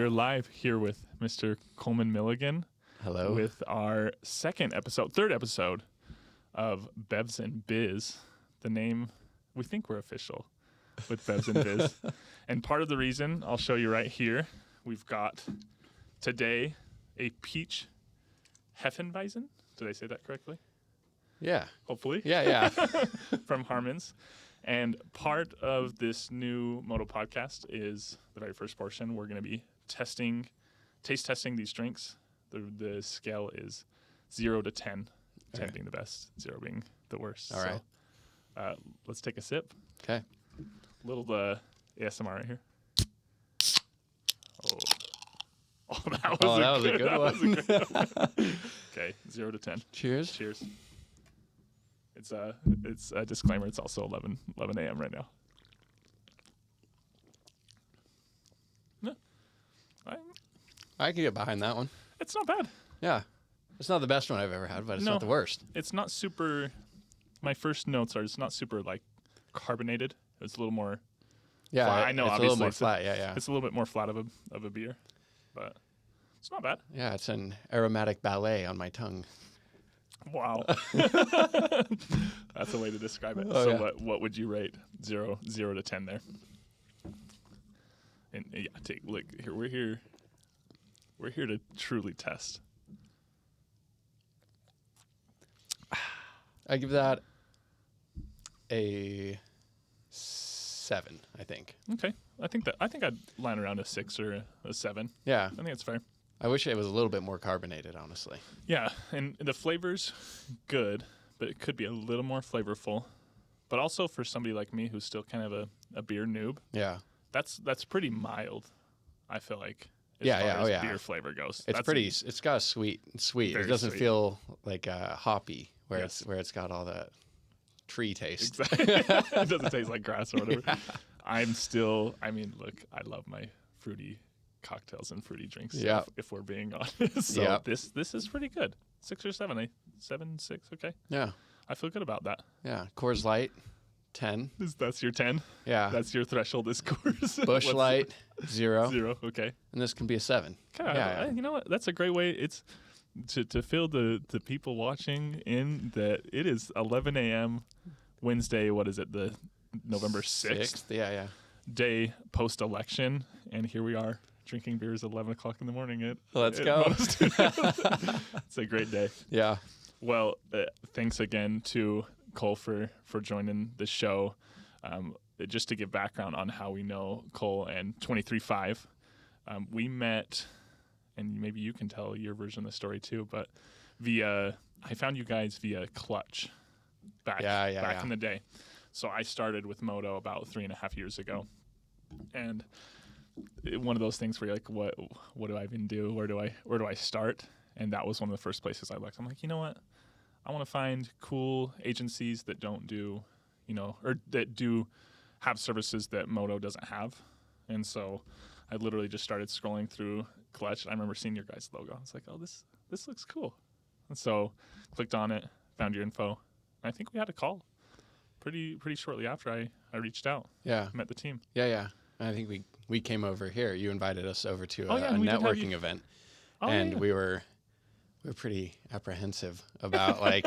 We're live here with Mr. Coleman Milligan. Hello. With our third episode of Bevs and Biz. The name, we think we're official with Bevs and Biz. And part of the reason, I'll show you right here, we've got today a peach hefeweizen. Did I say that correctly? Yeah. Hopefully. Yeah. From Harmon's. And part of this new Moto podcast is the very first portion. We're going to be taste testing these drinks. The scale is 0 to 10, 10 being the best, 0 being the worst. All right. So, let's take a sip. Okay. Little ASMR right here. Oh, that was a good one. Okay, 0 to 10. Cheers. Cheers. It's a disclaimer. It's also 11 a.m. right now. No, I can get behind that one. it's not bad. Yeah. It's not the best one I've ever had, but it's not the worst. It's not super. My first notes are it's not super like carbonated. It's a little more. Yeah, flat. I know. it's Obviously, a little more flat. Yeah. It's a little bit more flat of a beer, but it's not bad. Yeah, it's an aromatic ballet on my tongue. Wow, that's a way to describe it. Oh, so, yeah. what would you rate 0 to 10 there? And look here. We're here to truly test. I give that a 7, I think. Okay, I think I'd line around a 6 or a 7. Yeah. I think it's fair. I wish it was a little bit more carbonated, honestly. Yeah, and the flavor's good, but it could be a little more flavorful. But also for somebody like me who's still kind of a beer noob, Yeah. that's pretty mild. I feel like as Yeah, far yeah, as oh, yeah. beer flavor goes. It's pretty. It's got a sweet. It Very doesn't sweet. feel like hoppy, where Yes. it's got all that tree taste. Exactly. It doesn't taste like grass or whatever. Yeah. Look, I love my fruity cocktails and fruity drinks. Yeah. If we're being honest. So Yeah. this is pretty good. 6 or 7, eh? 7, 6, okay. Yeah. I feel good about that. Yeah. Coors Light, 10. That's your 10? Yeah. That's your threshold is Coors. Bush Light, 0. 0, okay. And this can be a 7. Okay, Yeah. you know what? That's a great way. It's to fill the people watching in that it is 11 a.m. Wednesday. What is it? The November 6th Yeah. day post-election, and here we are drinking beers at 11 o'clock in the morning. Let's go. It's a great day. Yeah. Well, thanks again to Cole for joining the show. Just to give background on how we know Cole and 23.5, we met, and maybe you can tell your version of the story too, but I found you guys via Clutch back in the day. So I started with Moto about 3.5 years ago, and one of those things where you're like, what do I even do? Where do I start? And that was one of the first places I looked. I'm like, you know what? I want to find cool agencies that don't do, or that do have services that Moto doesn't have. And so I literally just started scrolling through Clutch. I remember seeing your guys' logo. I was like, oh, this looks cool. And so clicked on it, found your info. And I think we had a call pretty shortly after I reached out. Yeah. Met the team. Yeah. I think we came over here. You invited us over to a we did have networking you. event. Oh, and yeah. we were pretty apprehensive about we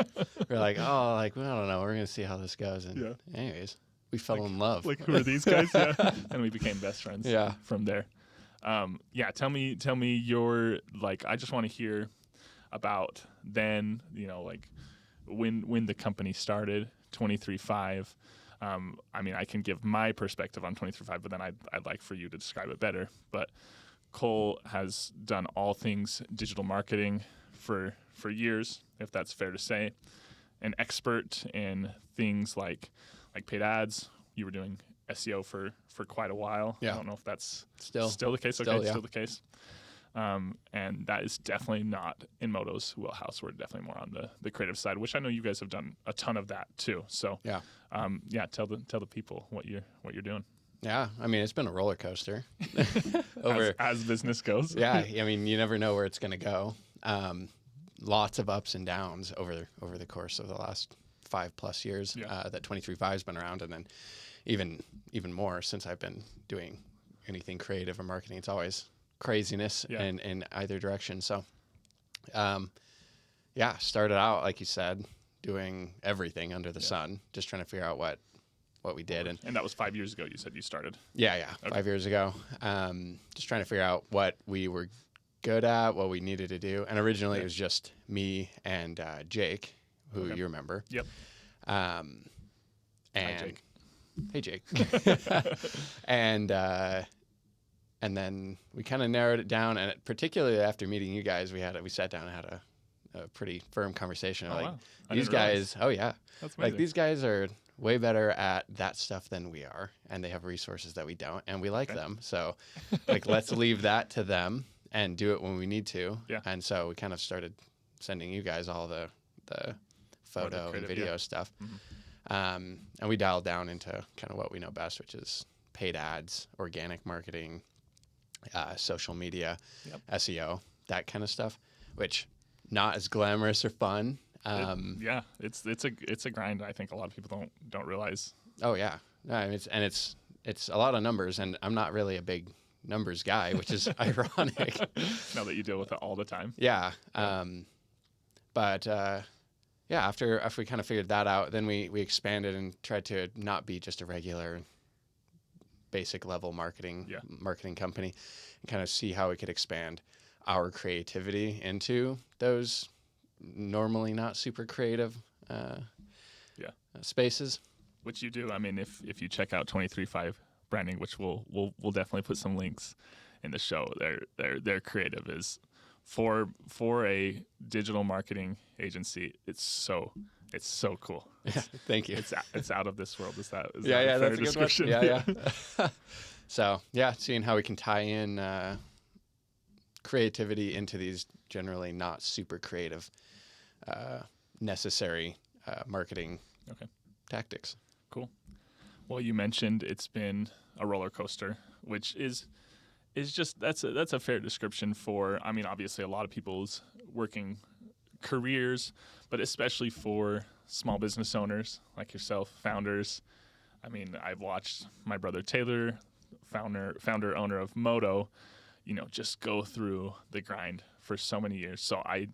we're like, oh, like, well, I don't know. We're going to see how this goes. And anyways, we fell in love. Like, who are these guys? Yeah. And we became best friends from there. Tell me your, I just want to hear about then, when the company started, 23.5. I can give my perspective on 23.5, but then I'd like for you to describe it better. But Cole has done all things digital marketing for years, if that's fair to say. An expert in things like paid ads. You were doing SEO for quite a while. Yeah. I don't know if that's Still the case. Still, Okay, yeah. still the case. And that is definitely not in Moto's wheelhouse. We're definitely more on the creative side, which I know you guys have done a ton of that too. So tell the people what you're doing. Yeah, it's been a roller coaster. as business goes. Yeah, you never know where it's going to go. Lots of ups and downs over the course of the last 5+ years that 23.5 has been around, and then even more since I've been doing anything creative or marketing. It's always craziness in either direction. So, started out, like you said, doing everything under the sun, just trying to figure out what we did. And that was 5 years ago you said you started? Yeah. Okay. 5 years ago. Just trying to figure out what we were good at, what we needed to do. And originally it was just me and Jake, who you remember. Yep. Hi, Jake. Hey, Jake. And then we kind of narrowed it down, and particularly after meeting you guys, we sat down and had a pretty firm conversation. Wow. These guys, That's amazing. like these guys are way better at that stuff than we are, and they have resources that we don't, and we like them. So, like, let's leave that to them and do it when we need to. Yeah. And so we kind of started sending you guys all the photo and video stuff. Mm-hmm. And we dialed down into kind of what we know best, which is paid ads, organic marketing, social media, SEO, that kind of stuff, which not as glamorous or fun. It's a grind. I think a lot of people don't realize. Oh yeah, no, I mean, it's a lot of numbers, and I'm not really a big numbers guy, which is ironic. Now that you deal with it all the time. Yeah. After we kind of figured that out, then we expanded and tried to not be just a regular basic level marketing company, and kind of see how we could expand our creativity into those normally not super creative spaces. Which you do. I mean, if you check out 23/5 branding, which we'll definitely put some links in the show, their creative is for a digital marketing agency. It's so cool. Thank you. It's out of this world. Is that a fair that's a description? Good one. Yeah. So seeing how we can tie in creativity into these generally not super creative, necessary marketing tactics. Cool. Well, you mentioned it's been a roller coaster, which is just that's a fair description for. I mean, obviously, a lot of people's working careers, but especially for small business owners like yourself, founders. I mean, I've watched my brother Taylor, founder owner of Moto, just go through the grind for so many years. So I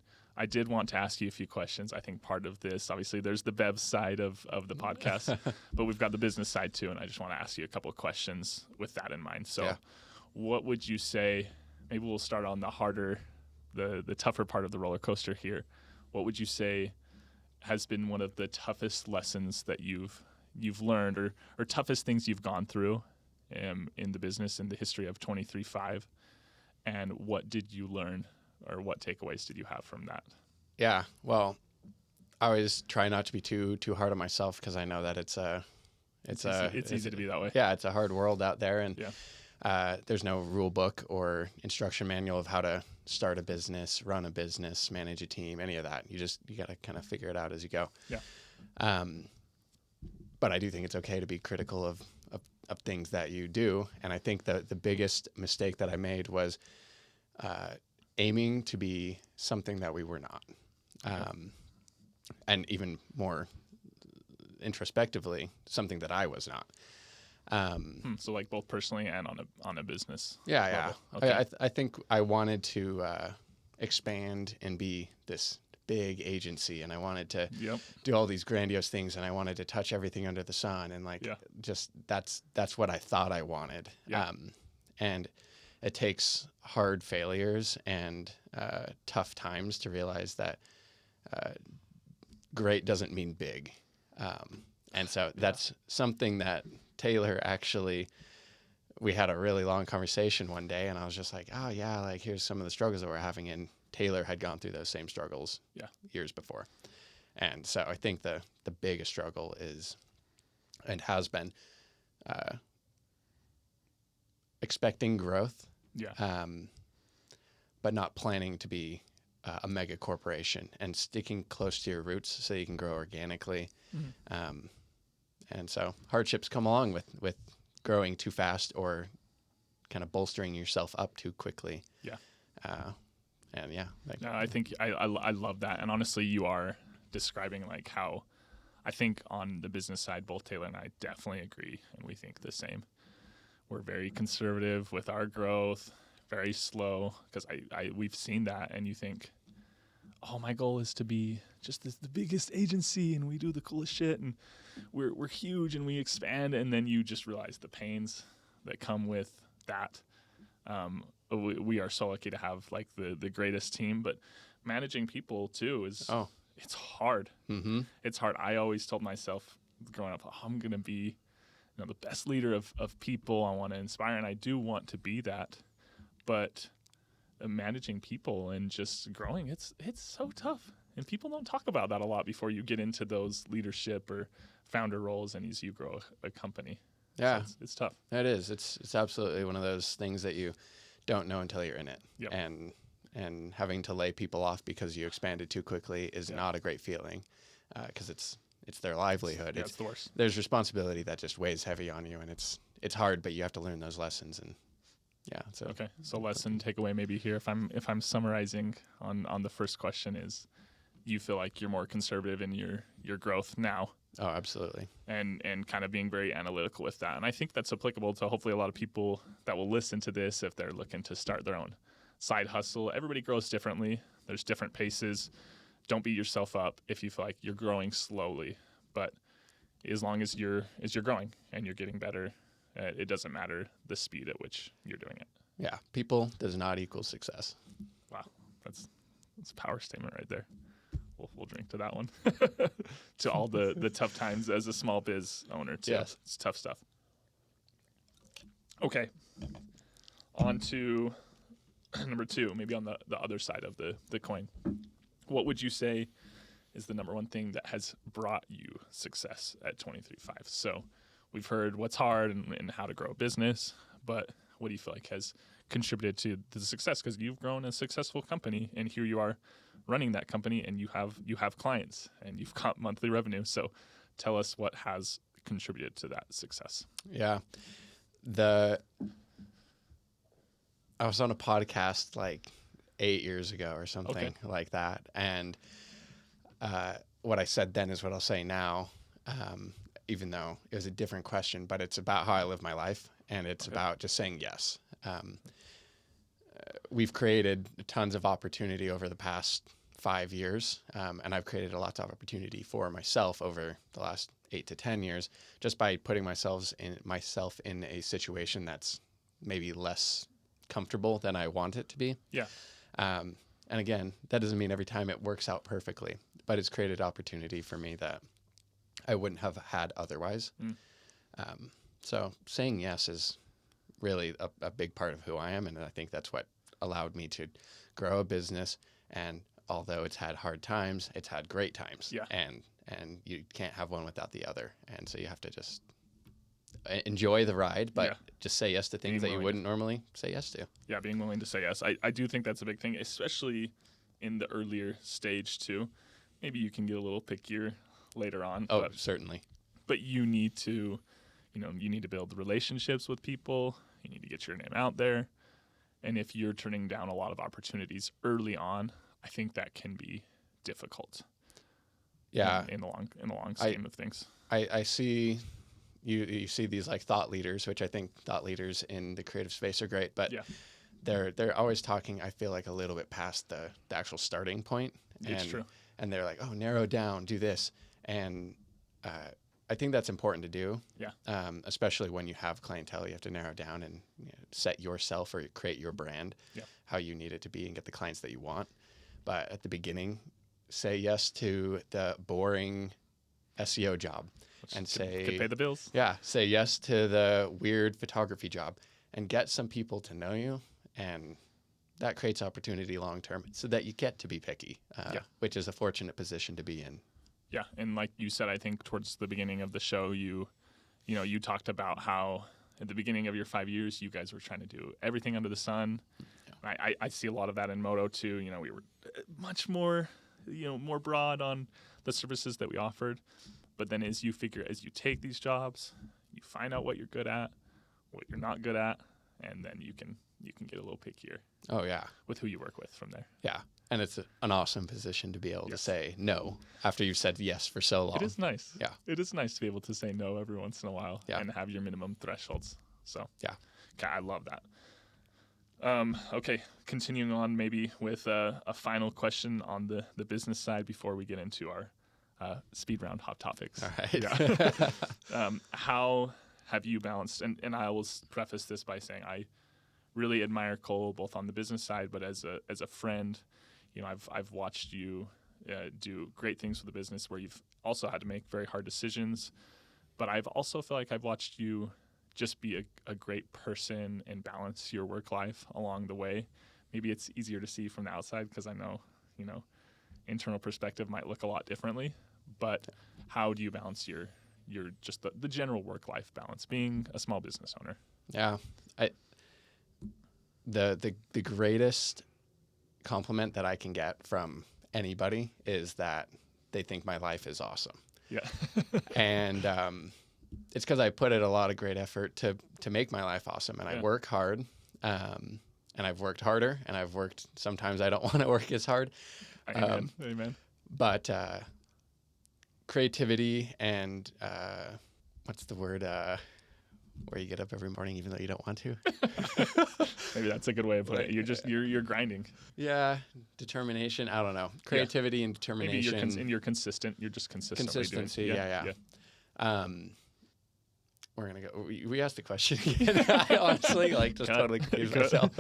did want to ask you a few questions. I think part of this, obviously, there's the Bevs side of the podcast, but we've got the business side too, and I just want to ask you a couple of questions with that in mind. So what would you say, maybe we'll start on the harder, the tougher part of the roller coaster here. What would you say has been one of the toughest lessons that you've learned or toughest things you've gone through in the business in the history of 23/5? And what did you learn, or what takeaways did you have from that? Yeah, well, I always try not to be too hard on myself, because I know that it's easy to be that way. Yeah, it's a hard world out there, and there's no rule book or instruction manual of how to start a business, run a business, manage a team, any of that. You got to kind of figure it out as you go. Yeah. But I do think it's okay to be critical of things that you do, and I think the biggest mistake that I made was aiming to be something that we were not. And even more introspectively, something that I was not. So like both personally and on a business level. Okay. I think I wanted to expand and be this big agency, and I wanted to do all these grandiose things, and I wanted to touch everything under the sun, and just that's what I thought I wanted. And it takes hard failures and tough times to realize that great doesn't mean big. And so that's something that Taylor actually, we had a really long conversation one day, and I was just like, oh yeah, like here's some of the struggles that we're having. And Taylor had gone through those same struggles years before. And so I think the biggest struggle is, and has been, expecting growth, but not planning to be a mega corporation, and sticking close to your roots so you can grow organically. Mm-hmm. And so hardships come along with growing too fast or kind of bolstering yourself up too quickly. I think I love that. And honestly, you are describing like how I think on the business side, both Taylor and I definitely agree, and we think the same. We're very conservative with our growth, very slow, because we've seen that, and you think, oh, my goal is to be just the biggest agency, and we do the coolest shit, and we're huge, and we expand, and then you just realize the pains that come with that. We are so lucky to have like the greatest team, but managing people too is it's hard. Mm-hmm. It's hard. I always told myself growing up, I'm gonna be the best leader of people. I want to inspire, and I do want to be that, but managing people and just growing, it's so tough, and people don't talk about that a lot before you get into those leadership or founder roles and as you grow a company. Yeah, so it's tough. It is. It's absolutely one of those things that you don't know until you're in it. Yep. And having to lay people off because you expanded too quickly is not a great feeling, because it's their livelihood. It's the worst. There's responsibility that just weighs heavy on you, and it's hard, but you have to learn those lessons. And so lesson takeaway maybe here, if I'm summarizing on the first question, is you feel like you're more conservative in your growth now. Oh, absolutely. And kind of being very analytical with that. And I think that's applicable to hopefully a lot of people that will listen to this if they're looking to start their own side hustle. Everybody grows differently. There's different paces. Don't beat yourself up if you feel like you're growing slowly. But as long as you're growing and you're getting better, it doesn't matter the speed at which you're doing it. Yeah. People does not equal success. Wow. That's a power statement right there. We'll drink to that one. To all the tough times as a small biz owner too. Yes. It's tough stuff. Okay. On to number 2, maybe on the other side of the coin. What would you say is the number one thing that has brought you success at 23.5? So we've heard what's hard and how to grow a business, but what do you feel like has contributed to the success? Because you've grown a successful company, and here you are running that company, and you have clients, and you've got monthly revenue. So tell us what has contributed to that success. Yeah. I was on a podcast like 8 years ago or something like that. And what I said then is what I'll say now, even though it was a different question, but it's about how I live my life, and it's about just saying yes. We've created tons of opportunity over the past 5 years, and I've created a lot of opportunity for myself over the last 8 to 10 years, just by putting myself in a situation that's maybe less comfortable than I want it to be. Yeah. And again, that doesn't mean every time it works out perfectly, but it's created opportunity for me that I wouldn't have had otherwise. So saying yes is really a big part of who I am, and I think that's what allowed me to grow a business. And although it's had hard times, it's had great times. Yeah. And you can't have one without the other. And so you have to just enjoy the ride, but just say yes to things that you wouldn't normally say yes to. Yeah, being willing to say yes. I do think that's a big thing, especially in the earlier stage too. Maybe you can get a little pickier later on. Oh, certainly. But you need to, build relationships with people. You need to get your name out there. And if you're turning down a lot of opportunities early on, I think that can be difficult. Yeah. In the long scheme of things. I see you see these like thought leaders, which I think thought leaders in the creative space are great, but they're always talking, I feel like, a little bit past the actual starting point. It's true. And they're like, narrow down, do this. And I think that's important to do. Yeah. Especially when you have clientele, you have to narrow down and set yourself or create your brand, how you need it to be, and get the clients that you want. But at the beginning, say yes to the boring SEO job, and could pay the bills. Yeah. Say yes to the weird photography job, and get some people to know you, and that creates opportunity long term, so that you get to be picky, which is a fortunate position to be in. Yeah, and like you said, I think towards the beginning of the show, you talked about how at the beginning of your 5 years, you guys were trying to do everything under the sun. Yeah. I see a lot of that in Moto too. We were much more, more broad on the services that we offered. But then as you take these jobs, you find out what you're good at, what you're not good at, and then you can get a little pickier. Oh yeah, with who you work with from there. Yeah, and it's an awesome position to be able to say no after you've said yes for so long. It is nice. Yeah, it is nice to be able to say no every once in a while and have your minimum thresholds. So okay, I love that. Okay, continuing on maybe with a final question on the business side before we get into our speed round hot topics. All right. Yeah. How have you balanced, and I will preface this by saying I really admire Cole both on the business side, but as a friend, I've watched you do great things with the business where you've also had to make very hard decisions, but I've also feel like I've watched you just be a great person and balance your work life along the way. Maybe it's easier to see from the outside because I know, internal perspective might look a lot differently, but how do you balance your just the general work life balance being a small business owner? Yeah. The greatest compliment that I can get from anybody is that they think my life is awesome. Yeah. And it's because I put in a lot of great effort to make my life awesome, and I work hard, and I've worked harder, and I've worked, sometimes I don't want to work as hard. Amen. But creativity and what's the word, where you get up every morning even though you don't want to? Maybe that's a good way of putting it. You're grinding. Yeah, determination. I don't know. Creativity and determination. Maybe you're consistent. You're just consistently Consistency. doing it. Yeah. We're gonna go. We asked the question again. I honestly totally confused myself.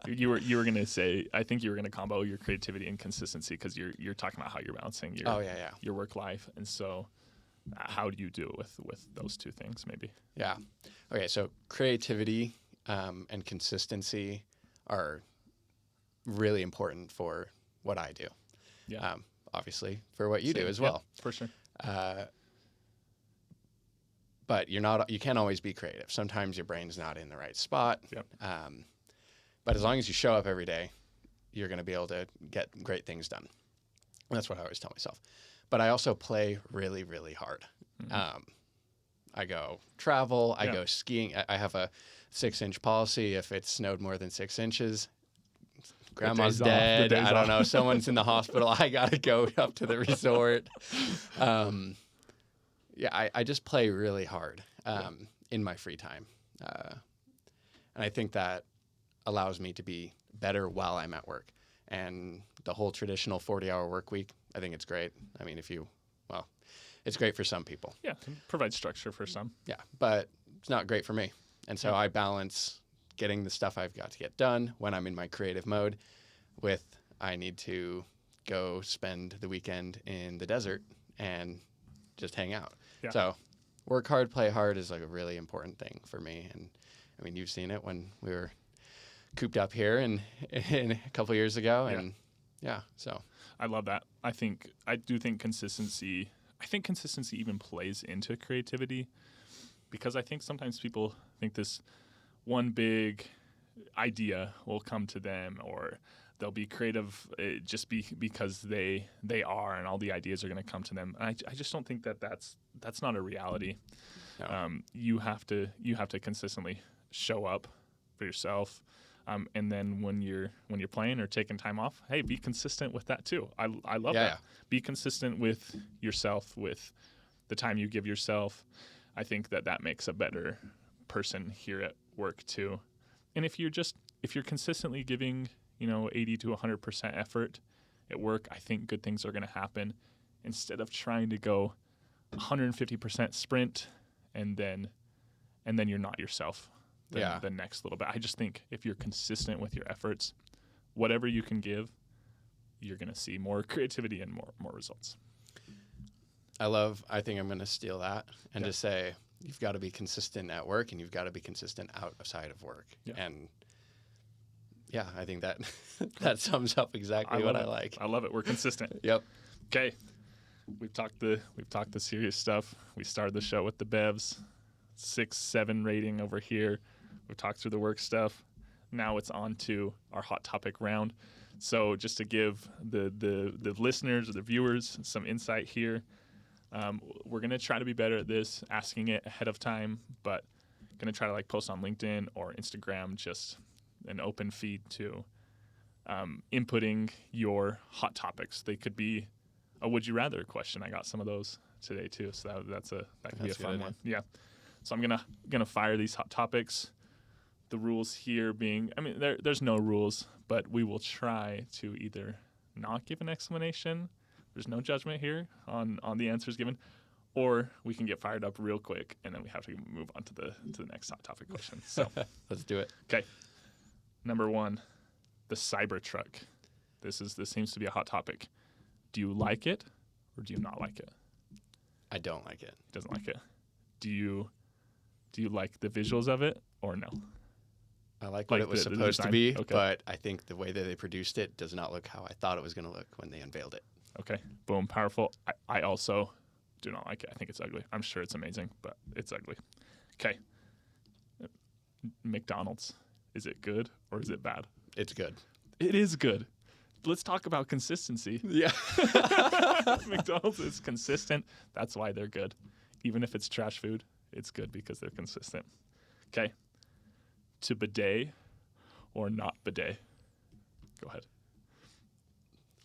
You were gonna say. I think you were gonna combo your creativity and consistency because you're talking about how you're balancing your work life, and so how do you do it with those two things? Maybe. Yeah. Okay. So creativity and consistency are really important for what I do. Yeah. Obviously for what you do as well. Yeah, for sure. But you can't always be creative. Sometimes your brain's not in the right spot. Yep. But as long as you show up every day, you're going to be able to get great things done. That's what I always tell myself. But I also play really, really hard. Mm-hmm. I go travel. I go skiing. I have a 6-inch policy. If it snowed more than 6 inches, grandma's dead. I don't know. Someone's in the hospital. I got to go up to the resort. I just play really hard in my free time. And I think that allows me to be better while I'm at work. And the whole traditional 40-hour work week, I think it's great. I mean, it's great for some people. Yeah, provide structure for some. Yeah, but it's not great for me. And so I balance getting the stuff I've got to get done when I'm in my creative mode with I need to go spend the weekend in the desert and just hang out. Yeah. So work hard, play hard is a really important thing for me. And I mean, you've seen it when we were cooped up here in a couple years ago. And so I love that. I do think consistency even plays into creativity, because I think sometimes people think this one big idea will come to them, or they'll be creative because they are, and all the ideas are going to come to them. And I just don't think that's not a reality. No. You have to consistently show up for yourself, and then when you're playing or taking time off, hey, be consistent with that too. I love that. Yeah. Be consistent with yourself, with the time you give yourself. I think that makes a better person here at work too. And if you're consistently giving 80 to 100% effort at work, I think good things are going to happen, instead of trying to go 150% sprint and then you're not yourself the next little bit. I just think if you're consistent with your efforts, whatever you can give, you're going to see more creativity and more results. I think I'm going to steal that and just say you've got to be consistent at work and you've got to be consistent outside of work. Yeah. And I think that sums up exactly what I like. I love it. We're consistent. Yep. Okay. We've talked the serious stuff. We started the show with the Bevs, 6-7 rating over here. We've talked through the work stuff. Now it's on to our hot topic round. So just to give the listeners or the viewers some insight here, we're going to try to be better at this, asking it ahead of time, but going to try to post on LinkedIn or Instagram, just an open feed to inputting your hot topics. They could be a would you rather question. I got some of those today too, so that could be a fun one. Yeah. So I'm gonna fire these hot topics. The rules here being, I mean, there's no rules, but we will try to either not give an explanation. There's no judgment here on the answers given, or we can get fired up real quick, and then we have to move on to the next hot topic question. So let's do it. Okay. Number 1, the Cybertruck. This seems to be a hot topic. Do you like it, or do you not like it? I don't like it. Doesn't like it. Do you like the visuals of it, or no? I like what it was supposed to be, okay. But I think the way that they produced it does not look how I thought it was going to look when they unveiled it. Okay. Boom. Powerful. I also do not like it. I think it's ugly. I'm sure it's amazing, but it's ugly. Okay. McDonald's. Is it good or is it bad? It's good. It is good. Let's talk about consistency. Yeah. McDonald's is consistent. That's why they're good. Even if it's trash food, it's good because they're consistent. Okay. To bidet or not bidet? Go ahead.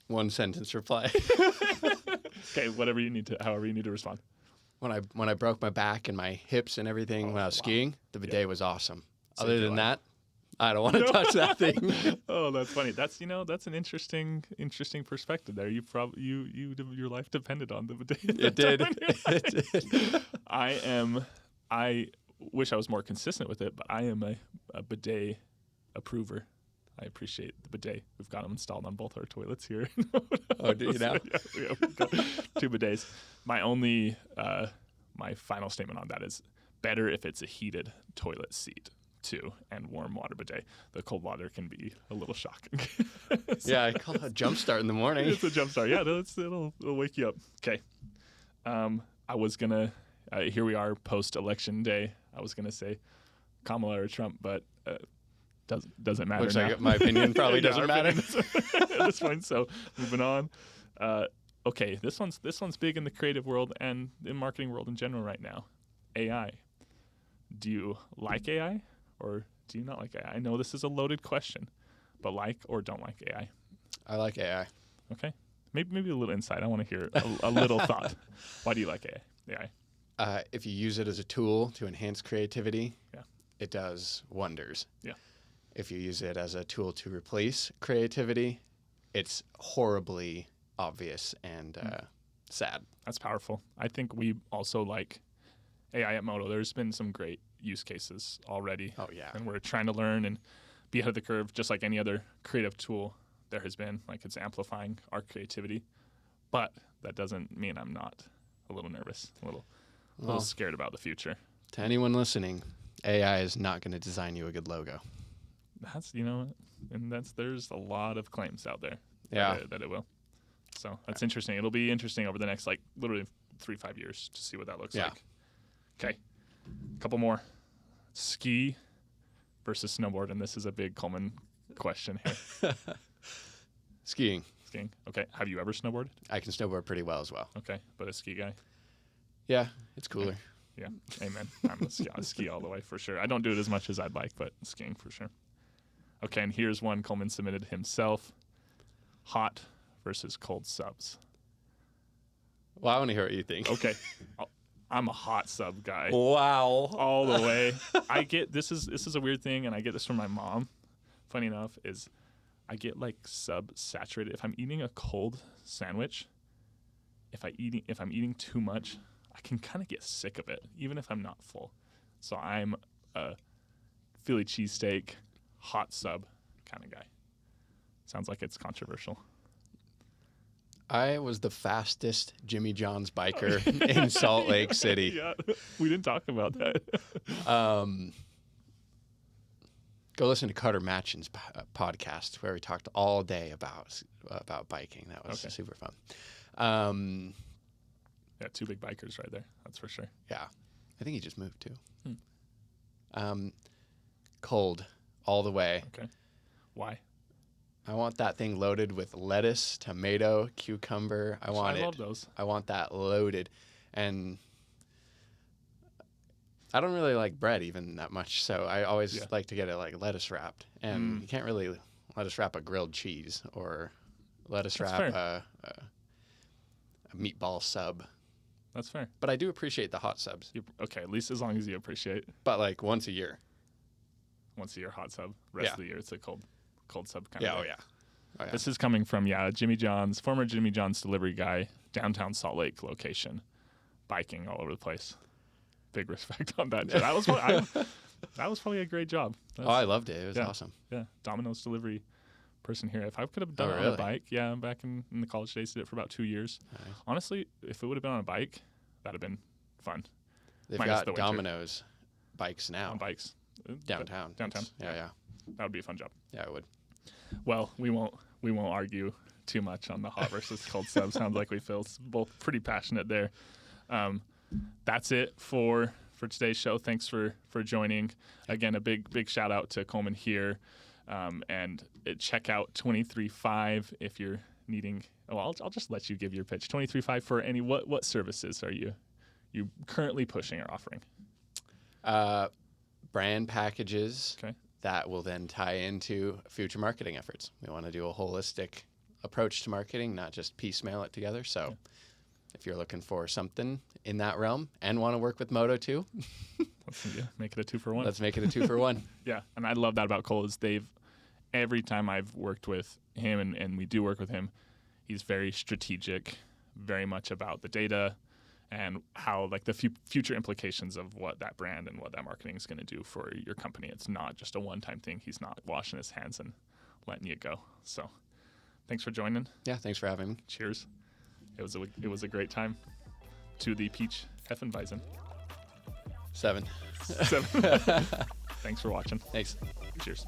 One sentence reply. Okay, however you need to respond. When I broke my back and my hips and everything when I was skiing, the bidet was awesome. Other than that, I don't want to touch that thing. Oh, that's funny. That's an interesting perspective there. Your life depended on the bidet. It did. I wish I was more consistent with it, but I am a bidet approver. I appreciate the bidet. We've got them installed on both our toilets here. Oh, do you now? Yeah, we've got 2 bidets. My only, my final statement on that is better if it's a heated toilet seat too, and warm water bidet. The cold water can be a little shocking. Yeah, I call it a jump start in the morning. It's a jump start. Yeah, it'll wake you up. Okay. I was gonna. Here we are post-election day. I was gonna say Kamala or Trump, but doesn't matter. Looks now. like my opinion probably doesn't matter at this point. So moving on. Okay, this one's big in the creative world and in marketing world in general right now. AI. Do you like AI or do you not like AI? I know this is a loaded question, but like or don't like AI? I like AI. Okay, maybe a little insight. I want to hear a little thought. Why do you like AI? If you use it as a tool to enhance creativity, yeah, it does wonders. Yeah. If you use it as a tool to replace creativity, it's horribly obvious and sad. That's powerful. I think we also like AI at Moto. There's been some great use cases already. Oh, yeah. And we're trying to learn and be ahead of the curve, just like any other creative tool there has been. Like, it's amplifying our creativity. But that doesn't mean I'm not a little nervous, a little scared about the future. To anyone listening, AI is not going to design you a good logo. There's a lot of claims out there that it will. So that's interesting. It'll be interesting over the next, literally 3-5 years to see what that looks like. Okay. A couple more. Ski versus snowboard, and this is a big Coleman question here. Skiing. Okay. Have you ever snowboarded? I can snowboard pretty well as well. Okay. But a ski guy? Yeah, it's cooler. Yeah. Amen. I'm a ski all the way for sure. I don't do it as much as I'd like, but skiing for sure. Okay, and here's one Coleman submitted himself. Hot versus cold subs. Well, I want to hear what you think. Okay. I'm a hot sub guy. Wow. All the way. I get this is a weird thing, and I get this from my mom. Funny enough, is I get sub saturated. If I'm eating a cold sandwich, if I'm eating too much, I can kind of get sick of it, even if I'm not full. So I'm a Philly cheesesteak, hot sub kind of guy. Sounds like it's controversial. I was the fastest Jimmy John's biker in Salt Lake City. Yeah, we didn't talk about that. Go listen to Carter Matchin's podcast where we talked all day about biking. That was super fun. Yeah, 2 big bikers right there. That's for sure. Yeah. I think he just moved too. Cold all the way. Okay. Why? I want that thing loaded with lettuce, tomato, cucumber. I love those. I want that loaded. And I don't really like bread even that much, so I always like to get it lettuce wrapped. And you can't really lettuce wrap a grilled cheese or lettuce wrap a meatball sub. That's fair. But I do appreciate the hot subs. Okay, at least as long as you appreciate. But once a year. once a year hot sub. Rest of the year it's a cold sub kind yeah, of. oh yeah. This is coming from former Jimmy John's delivery guy, downtown Salt Lake location, biking all over the place. Big respect on that. That was probably a great job. I loved it. It was awesome. Yeah, Domino's delivery person here. If I could have done it on a bike, back in the college days, did it for about 2 years. Nice. Honestly, if it would have been on a bike, that'd have been fun. They've got Domino's bikes now. On bikes. Downtown. Yeah. That would be a fun job. Yeah, it would. Well, we won't argue too much on the hot versus cold sub. Sounds like we feel both pretty passionate there. That's it for today's show. Thanks for joining. Again, a big shout out to Coleman here. And check out 23.5 if you're needing. Well, I'll just let you give your pitch. 23.5 for any what services are you currently pushing or offering? Brand packages that will then tie into future marketing efforts. We want to do a holistic approach to marketing, not just piecemeal it together. So if you're looking for something in that realm and want to work with Moto too, let's make it a 2 for 1. Let's make it a 2 for 1. Yeah, and I love that about Cole is every time I've worked with him and we do work with him, he's very strategic, very much about the data and how like the future implications of what that brand and what that marketing is going to do for your company. It's not just a one-time thing. He's not washing his hands and letting you go. So thanks for joining. Yeah, thanks for having me. Cheers. It was a great time. To the peach hefeweizen. 7. Thanks for watching. Thanks. Cheers.